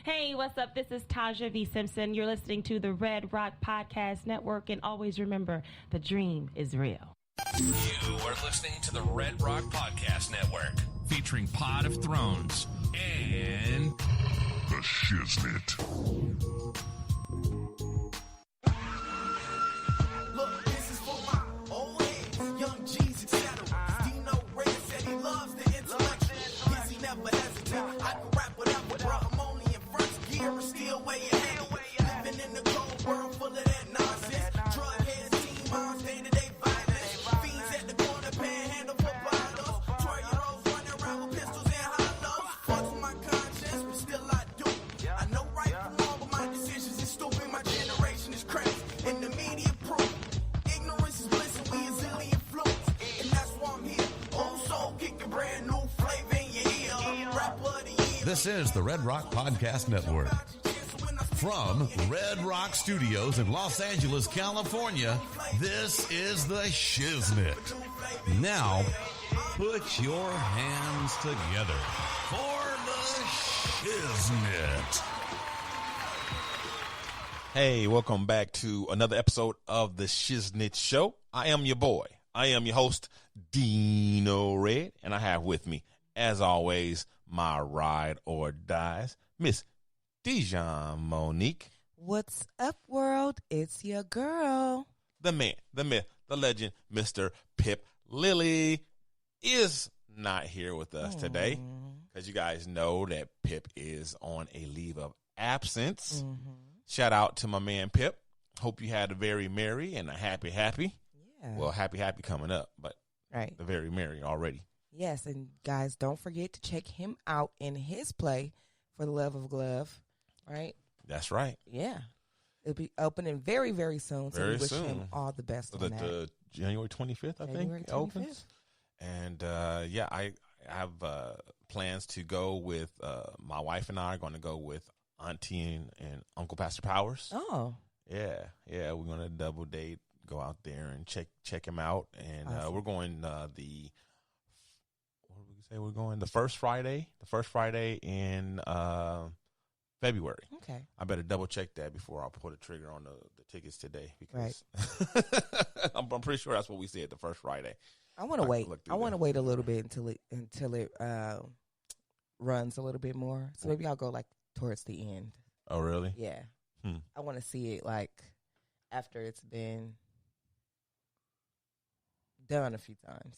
Hey, what's up? This is Taja V. Simpson. You're listening to the Red Rock Podcast Network, and always remember, the dream is real. You are listening to the Red Rock Podcast Network, featuring Pod of Thrones and the Shiznit. Look, this is for my old heads, young G's, etc. Dino Red said he loves the intellect. Yes, he never hesitates. I can rap whatever, bro. I'm only in first gear and still way ahead. Living in the cold world full of that nonsense. Drug heads, teen moms, day-to-day violence. Fiends at the corner, panhandle for bottles. 12-year-olds running around with pistols and hollows. Fucks with my conscience, but still I do. I know right from wrong, but my decisions is stupid. My generation is crazy, and the media proof. Ignorance is bliss, and we is illy influenced. And that's why I'm here. Old soul kicking brand new flavor in your ear. Rapper of the year. This is the Red Rock Podcast Network. From Red Rock Studios in Los Angeles, California, this is the Shiznit. Now, put your hands together for the Shiznit. Hey, welcome back to another episode of the Shiznit Show. I am your boy. I am your host, Dino Red, and I have with me, as always, my ride or dies, Miss Dijon Monique. What's up, world? It's your girl. The man, the myth, the legend, Mr. Pip Lilly is not here with us today because you guys know that Pip is on a leave of absence. Shout out to my man Pip. Hope you had a very merry and a happy. Yeah. Well, happy coming up, but Right. the very merry already. Yes, and guys, don't forget to check him out in his play for the Love of Glove, right? That's right. Yeah. It'll be opening very, very soon. So Very we wish soon. him all the best on that. The January 25th, I January think, it opens. 25th. And, I have plans to go with my wife and I are going to go with Auntie and Uncle Pastor Powers. Oh, Yeah, we're going to double date, go out there and check him out. And Awesome. we're going what did we say? We're going the first Friday in February. okay. I better double check that before I pull the trigger on the tickets today because I'm pretty sure that's what we said, the first Friday. I want to wait. look through I want to that. wait a little bit until it runs a little bit more. So maybe I'll go like towards the end. Oh, really? Yeah. Hmm. I want to see it like after it's been done a few times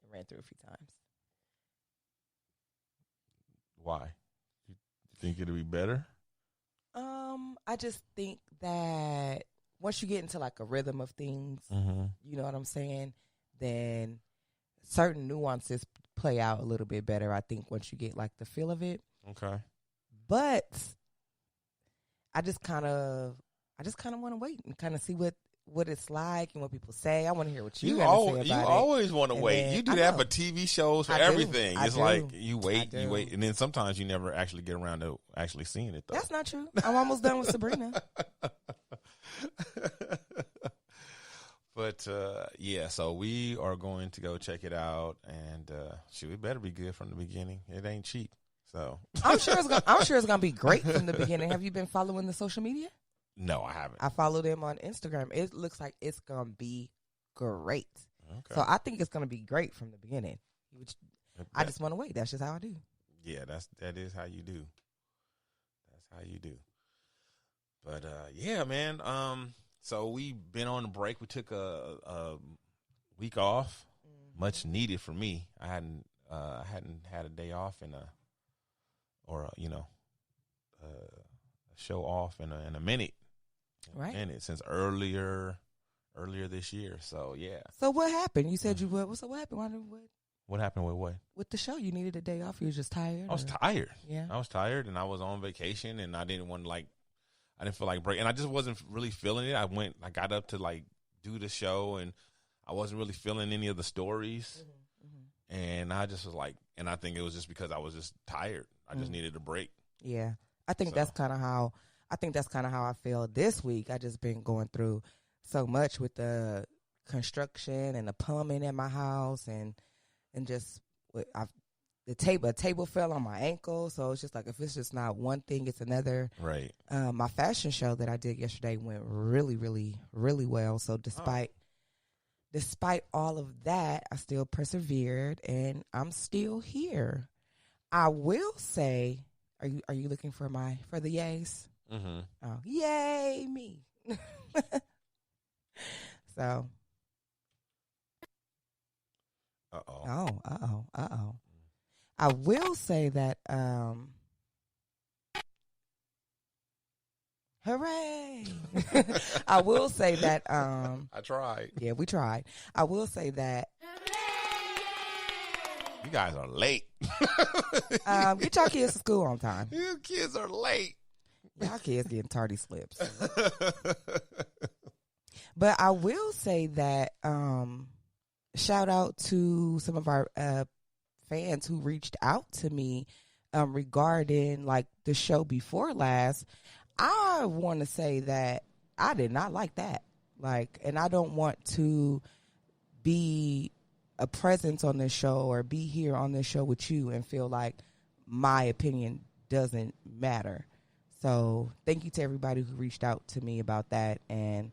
and ran through a few times. Why? You think it'll be better? I just think that once you get into like a rhythm of things, you know what I'm saying, then certain nuances play out a little bit better, I think, once you get like the feel of it. Okay. But I just kind of want to wait and kind of see what it's like and what people say. I want to hear what you got to say about You it. always want to And wait. then- You do I that know. for TV shows, for I do. everything. I It's do. like you I wait, do. and then sometimes you never actually get around to actually seeing it, though. That's not true. I'm almost done with Sabrina. But, so we are going to go check it out, and it better be good from the beginning. It ain't cheap, so. I'm sure it's gonna be great from the beginning. Have you been following the social media? No, I haven't. I follow them on Instagram. It looks like it's gonna be great. Okay. So I think it's gonna be great from the beginning. I just want to wait. That's just how I do. Yeah, that is how you do. That's how you do. But yeah, man. So we've been on a break. We took a week off, much needed for me. I hadn't had a day off a show off in a minute. Right. Since earlier this year. So yeah. So what happened? You said you would. So what happened? What happened with what? With the show? You needed a day off. You were just tired. I was or- tired. Yeah. I was tired, and I was on vacation, and I didn't want to I didn't feel like break, and I just wasn't really feeling it. I got up to do the show, and I wasn't really feeling any of the stories, and I just was and I think it was just because I was just tired. I just needed a break. Yeah. I think that's kind of how I feel this week. I just been going through so much with the construction and the plumbing in my house, and just a table fell on my ankle. So it's just like, if it's just not one thing, it's another. Right. My fashion show that I did yesterday went really, really, really well. So despite all of that, I still persevered, and I'm still here. I will say, are you looking for the yays? Mm-hmm. Oh, yay me! So. Uh-oh. I will say that, hooray! I will say that, I tried. Yeah, we tried. I will say that. You guys are late. Get your kids to school on time. You kids are late. Y'all kids getting tardy slips. But I will say that, shout out to some of our fans who reached out to me regarding like the show before last. I want to say that I did not like that. Like, and I don't want to be a presence on this show or be here on this show with you and feel like my opinion doesn't matter. So thank you to everybody who reached out to me about that, and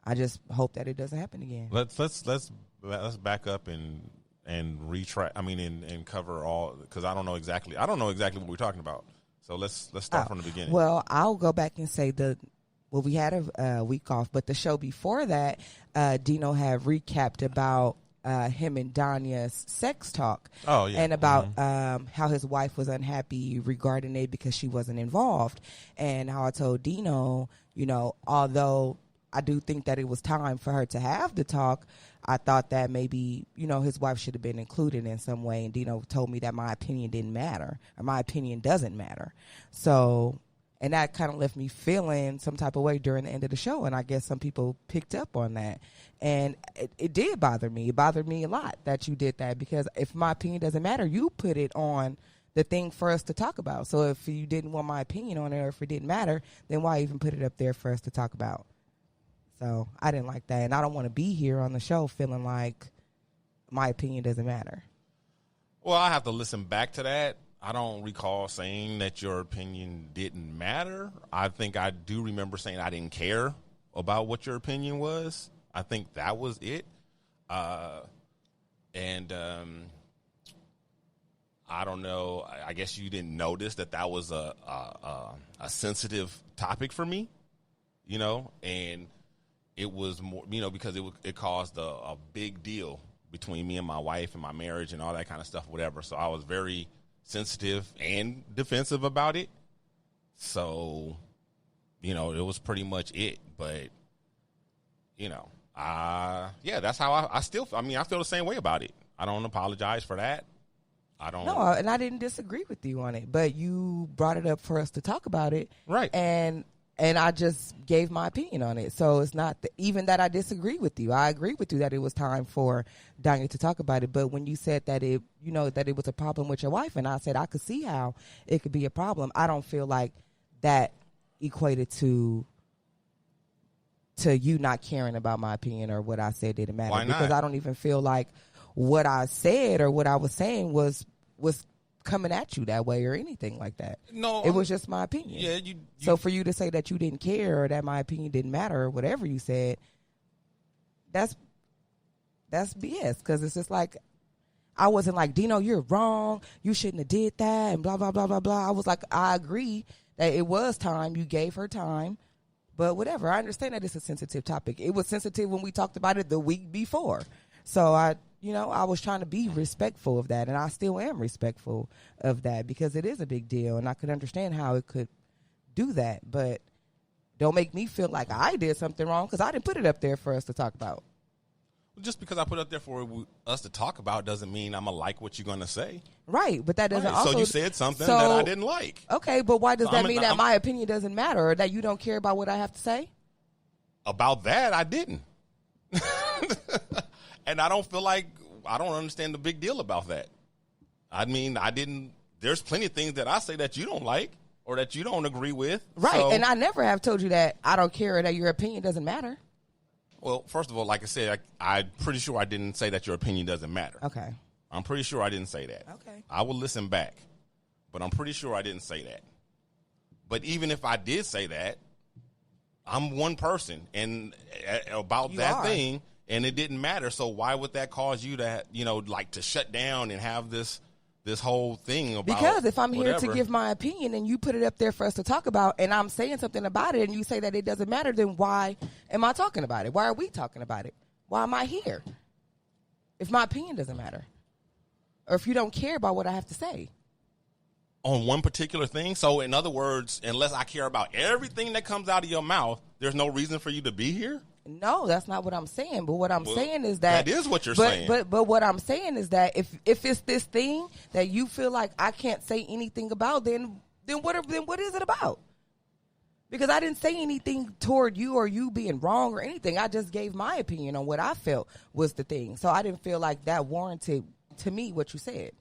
I just hope that it doesn't happen again. Let's back up and retract. I mean, and cover all, because I don't know exactly what we're talking about. So let's start from the beginning. Well, I'll go back and say we had a week off, but the show before that, Dino had recapped about him and Danya's sex talk. Oh, yeah. And about how his wife was unhappy regarding it because she wasn't involved. And how I told Dino, although I do think that it was time for her to have the talk, I thought that maybe, his wife should have been included in some way. And Dino told me that my opinion didn't matter, or my opinion doesn't matter. So, and that kind of left me feeling some type of way during the end of the show. And I guess some people picked up on that. And it did bother me. It bothered me a lot that you did that, because if my opinion doesn't matter, you put it on the thing for us to talk about. So if you didn't want my opinion on it, or if it didn't matter, then why even put it up there for us to talk about? So I didn't like that. And I don't want to be here on the show feeling like my opinion doesn't matter. Well, I have to listen back to that. I don't recall saying that your opinion didn't matter. I think I do remember saying I didn't care about what your opinion was. I think that was it. I don't know. I guess you didn't notice that was a sensitive topic for me, and it was more, because it caused a big deal between me and my wife and my marriage and all that kind of stuff, whatever. So I was very sensitive and defensive about it. So, it was pretty much it. But, that's how I feel the same way about it. I don't apologize for that. No, and I didn't disagree with you on it, but you brought it up for us to talk about it. Right. And I just gave my opinion on it. So it's not even that I disagree with you. I agree with you that it was time for Danya to talk about it. But when you said that it was a problem with your wife, and I said I could see how it could be a problem, I don't feel like that equated to you not caring about my opinion or what I said didn't matter. Why not? Because I don't even feel like what I said or what I was saying was coming at you that way or anything like that. No, it was just my opinion. Yeah, you so for you to say that you didn't care or that my opinion didn't matter or whatever you said, that's BS, because it's just like, I wasn't like, Dino, you're wrong, you shouldn't have did that, and blah blah blah blah blah. I was like, I agree that it was time, you gave her time, but whatever. I understand that it's a sensitive topic. It was sensitive when we talked about it the week before. So I was trying to be respectful of that, and I still am respectful of that, because it is a big deal, and I could understand how it could do that. But don't make me feel like I did something wrong, because I didn't put it up there for us to talk about. Just because I put it up there for us to talk about doesn't mean I'm going to like what you're going to say. Right, but that doesn't also... So you said something that I didn't like. Okay, but why does that mean that my opinion doesn't matter, or that you don't care about what I have to say? About that, I didn't. And I don't understand the big deal about that. I mean, there's plenty of things that I say that you don't like or that you don't agree with. Right, so, and I never have told you that I don't care or that your opinion doesn't matter. Well, first of all, like I said, I'm pretty sure I didn't say that your opinion doesn't matter. Okay. I'm pretty sure I didn't say that. Okay. I will listen back, but I'm pretty sure I didn't say that. But even if I did say that, I'm one person and about You that are. thing, and it didn't matter. So why would that cause you to, like to shut down and have this whole thing about? Because if I'm here whatever. to give my opinion and you put it up there for us to talk about, and I'm saying something about it, and you say that it doesn't matter, then why am I talking about it? Why are we talking about it? Why am I here? If my opinion doesn't matter, or if you don't care about what I have to say. On one particular thing. So in other words, unless I care about everything that comes out of your mouth, there's no reason for you to be here? No, that's not what I'm saying. But what I'm saying is that is what you're saying. But what I'm saying is that if it's this thing that you feel like I can't say anything about, then what is it about? Because I didn't say anything toward you or you being wrong or anything. I just gave my opinion on what I felt was the thing. So I didn't feel like that warranted to me what you said.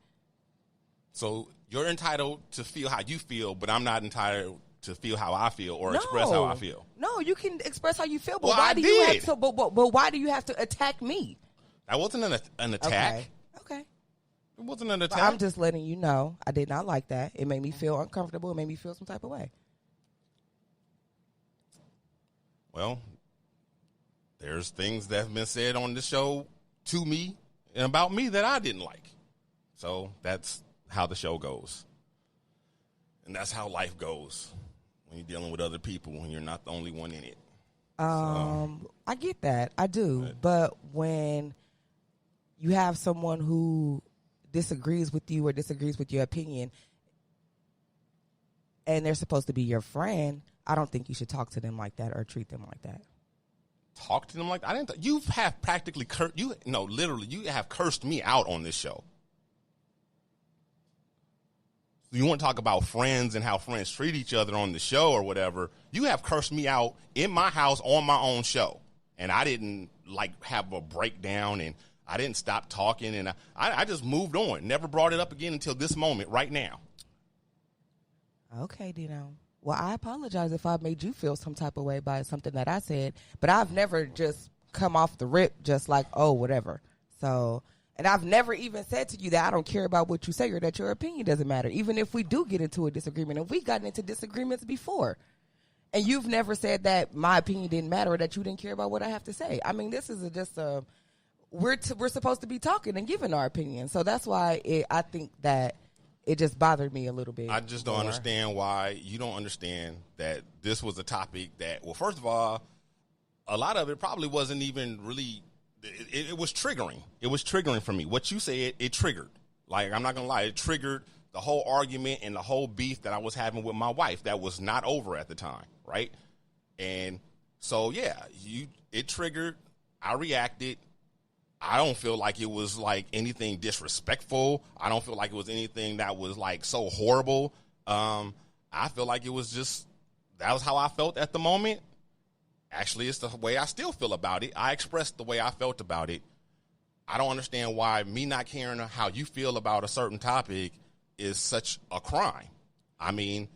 So you're entitled to feel how you feel, but I'm not entitled to feel how I feel or express how I feel. No, you can express how you feel, but Well, why I do you have did. to? But why do you have to attack me? That wasn't an attack. Okay. It wasn't an attack. I'm just letting you know I did not like that. It made me feel uncomfortable. It made me feel some type of way. Well, there's things that have been said on this show to me and about me that I didn't like. So that's how the show goes. And that's how life goes when you're dealing with other people, when you're not the only one in it. I get that. I do. But when you have someone who disagrees with you or disagrees with your opinion and they're supposed to be your friend, I don't think you should talk to them like that or treat them like that. Talk to them like that? I didn't. You have practically literally, you have cursed me out on this show. You want to talk about friends and how friends treat each other on the show or whatever. You have cursed me out in my house on my own show. And I didn't have a breakdown and I didn't stop talking and I just moved on. Never brought it up again until this moment right now. Okay, Dino. Well, I apologize if I made you feel some type of way by something that I said, but I've never just come off the rip just like, oh, whatever. So, and I've never even said to you that I don't care about what you say or that your opinion doesn't matter, even if we do get into a disagreement. And we've gotten into disagreements before. And you've never said that my opinion didn't matter or that you didn't care about what I have to say. I mean, this is we're supposed to be talking and giving our opinion. So that's why I think that it just bothered me a little bit. I just don't understand why you don't understand that this was a topic that, well, first of all, a lot of it probably wasn't even really, it was triggering. It was triggering for me. What you said, it triggered. Like, I'm not going to lie, it triggered the whole argument and the whole beef that I was having with my wife that was not over at the time, right? And so, yeah, it triggered. I reacted. I don't feel like it was like anything disrespectful. I don't feel like it was anything that was like so horrible. I feel like it was just, that was how I felt at the moment. Actually, it's the way I still feel about it. I expressed the way I felt about it. I don't understand why me not caring how you feel about a certain topic is such a crime. I mean,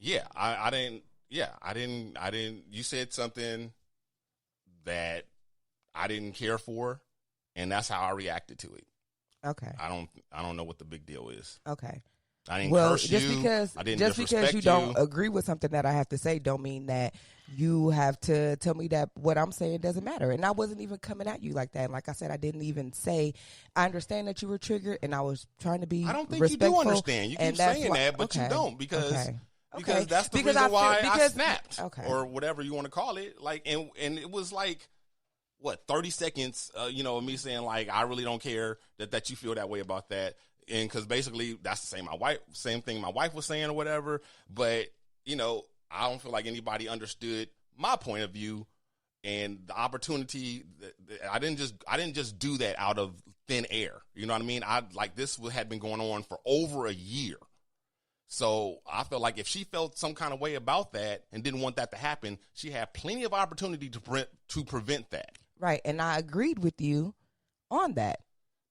yeah, I didn't, you said something that I didn't care for. And that's how I reacted to it. Okay. I don't know what the big deal is. Okay. I didn't curse you. I didn't just because you disrespect don't agree with something that I have to say don't mean that you have to tell me that what I'm saying doesn't matter. And I wasn't even coming at you like that. And like I said, I didn't even say, I understand that you were triggered and I was trying to be I don't think respectful. you do understand. You keep saying that, but you don't because that's the reason why I snapped or whatever you want to call it. Like, and it was like, what, 30 seconds, of me saying, like, I really don't care that you feel that way about that. And because basically that's the same thing my wife was saying or whatever. But, I don't feel like anybody understood my point of view and the opportunity. I didn't just do that out of thin air. You know what I mean? This had been going on for over a year. So I felt like if she felt some kind of way about that and didn't want that to happen, she had plenty of opportunity to prevent that. Right, and I agreed with you on that.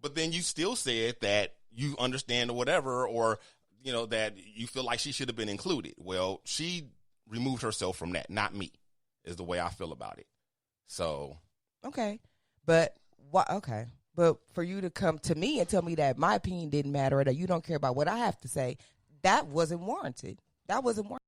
But then you still said that you understand or whatever, or, that you feel like she should have been included. Well, she removed herself from that, not me, is the way I feel about it. So. Okay, but why? Okay, But for you to come to me and tell me that my opinion didn't matter or that you don't care about what I have to say, that wasn't warranted. That wasn't warranted.